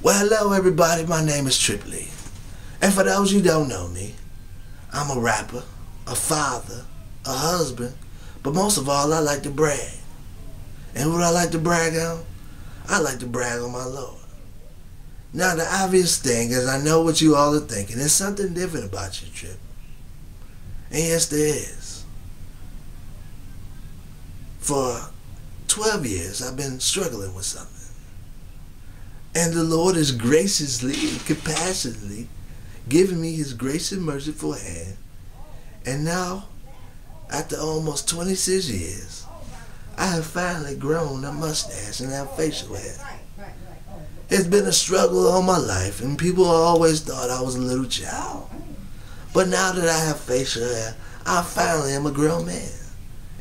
Well, hello everybody, my name is Triple. And for those who don't know me, I'm a rapper, a father, a husband, but most of all, I like to brag. And what I like to brag on? I like to brag on my Lord. Now, the obvious thing is, I know what you all are thinking. There's something different about you, Trip. And yes, there is. For 12 years, I've been struggling with something. And the Lord has graciously and compassionately given me His grace and merciful hand. And now, after almost 26 years, I have finally grown a mustache and have facial hair. It's been a struggle all my life, and people always thought I was a little child. But now that I have facial hair, I finally am a grown man.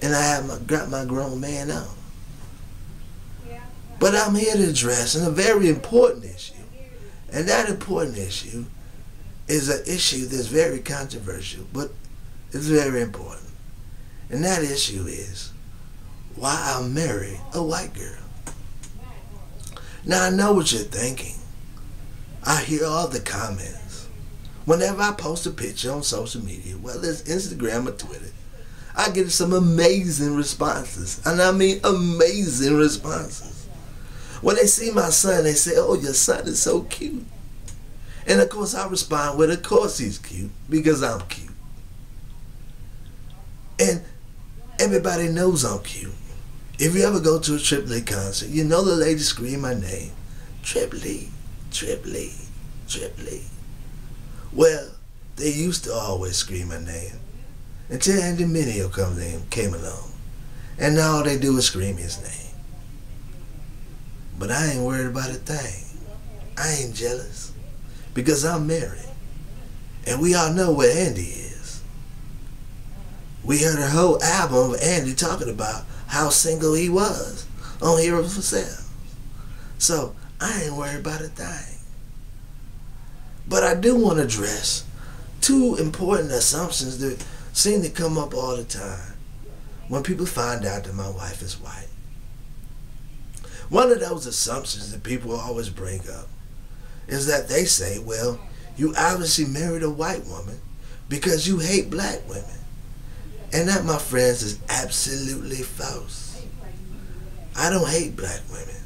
And I have got my grown man on. But I'm here to address a very important issue. And that important issue is an issue that's very controversial, but it's very important. And that issue is why I married a white girl. Now, I know what you're thinking. I hear all the comments. Whenever I post a picture on social media, whether it's Instagram or Twitter, I get some amazing responses. And I mean amazing responses. When they see my son, they say, "Oh, your son is so cute." And of course I respond with, "Of course he's cute, because I'm cute." And everybody knows I'm cute. If you ever go to a Triple concert, you know the ladies scream my name. Triple, Triple, Triple. Well, they used to always scream my name until Andy Mineo came along. And now all they do is scream his name. But I ain't worried about a thing. I ain't jealous, because I'm married. And we all know where Andy is. We heard a whole album of Andy talking about how single he was on Hero for Sale. So I ain't worried about a thing. But I do want to address two important assumptions that seem to come up all the time when people find out that my wife is white. One of those assumptions that people always bring up is that they say, well, you obviously married a white woman because you hate black women. And that, my friends, is absolutely false. I don't hate black women.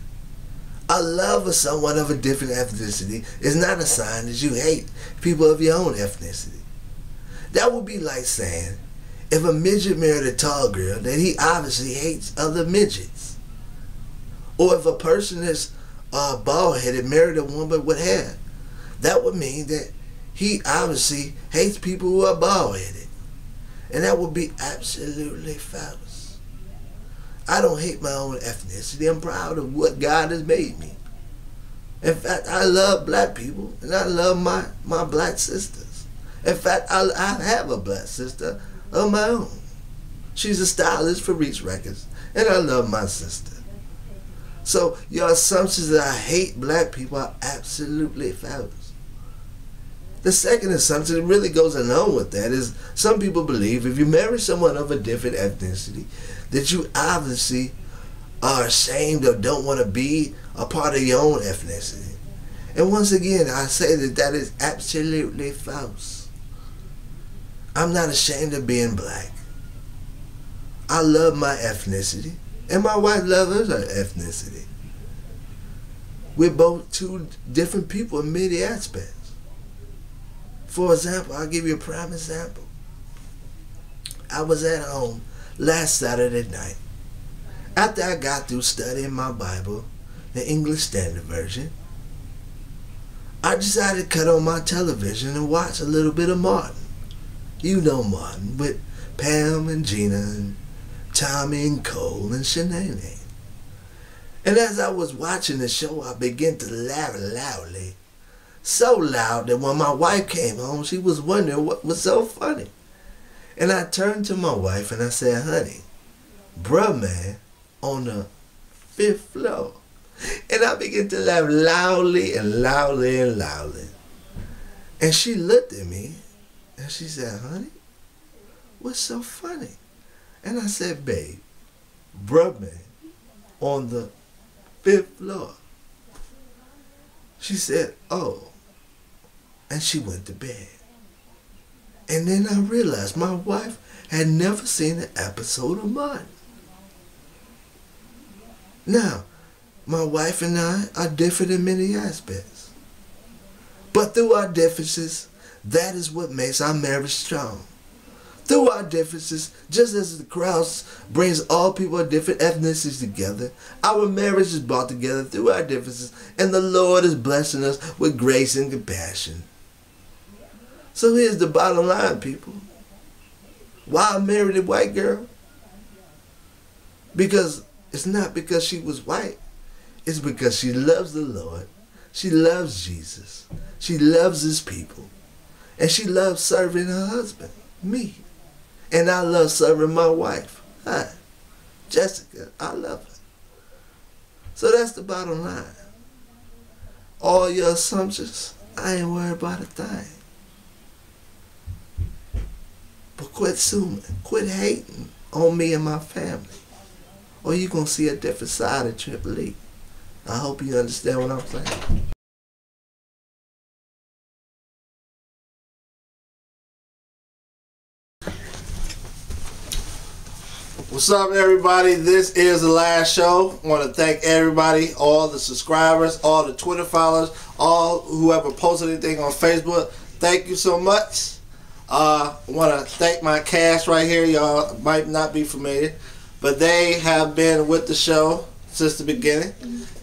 A love of someone of a different ethnicity is not a sign that you hate people of your own ethnicity. That would be like saying, if a midget married a tall girl, that he obviously hates other midgets. Or if a person that's bald-headed married a woman with hair, that would mean that he obviously hates people who are bald-headed. And that would be absolutely false. I don't hate my own ethnicity. I'm proud of what God has made me. In fact, I love black people, and I love my black sisters. In fact, I have a black sister of my own. She's a stylist for Reach Records, and I love my sister. So your assumptions that I hate black people are absolutely false. The second assumption that really goes along with that is some people believe if you marry someone of a different ethnicity, that you obviously are ashamed or don't want to be a part of your own ethnicity. And once again, I say that that is absolutely false. I'm not ashamed of being black. I love my ethnicity. And my wife loves her ethnicity. We're both two different people in many aspects. For example, I'll give you a prime example. I was at home last Saturday night. After I got through studying my Bible, the English Standard Version, I decided to cut on my television and watch a little bit of Martin. You know Martin, with Pam and Gina and Tommy and Cole and Shanae. And as I was watching the show, I began to laugh loudly. So loud that when my wife came home, she was wondering what was so funny. And I turned to my wife and I said, "Honey, bruh man on the 5th floor." And I began to laugh loudly and loudly and loudly. And she looked at me and she said, "Honey, what's so funny?" And I said, "Babe, bruh man on the 5th floor." She said, oh. And she went to bed. And then I realized my wife had never seen an episode of mine. Now, my wife and I are different in many aspects. But through our differences, that is what makes our marriage strong. Through our differences, just as the cross brings all people of different ethnicities together, our marriage is brought together through our differences, and the Lord is blessing us with grace and compassion. So here's the bottom line, people. Why I married a white girl? Because it's not because she was white. It's because she loves the Lord. She loves Jesus. She loves his people. And she loves serving her husband, me. And I love serving my wife. Hi, Jessica, I love her. So that's the bottom line. All your assumptions, I ain't worried about a thing. But quit assuming, quit hating on me and my family, or you're going to see a different side of Triple E. I hope you understand what I'm saying. What's up, everybody? This is the last show. I want to thank everybody, all the subscribers, all the Twitter followers, all whoever posted anything on Facebook. Thank you so much. I want to thank my cast right here. Y'all might not be familiar, but they have been with the show since the beginning.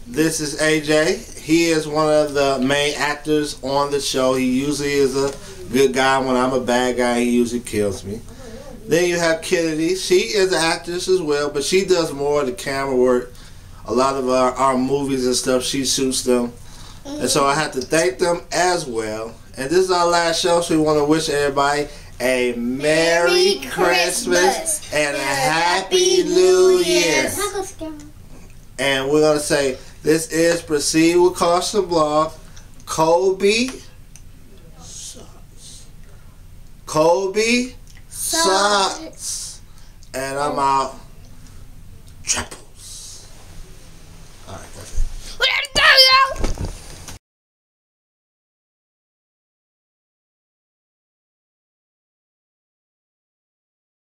This is AJ. He is one of the main actors on the show. He usually is a good guy. When I'm a bad guy, he usually kills me. Then you have Kennedy. She is an actress as well, but she does more of the camera work. A lot of our movies and stuff, she shoots them. And so I have to thank them as well. And this is our last show, so we want to wish everybody a Merry Christmas and a Happy New Year. And we're going to say, this is Proceed with Caution Blog. Kobe sucks. Kobe sucks. And I'm out. Triple.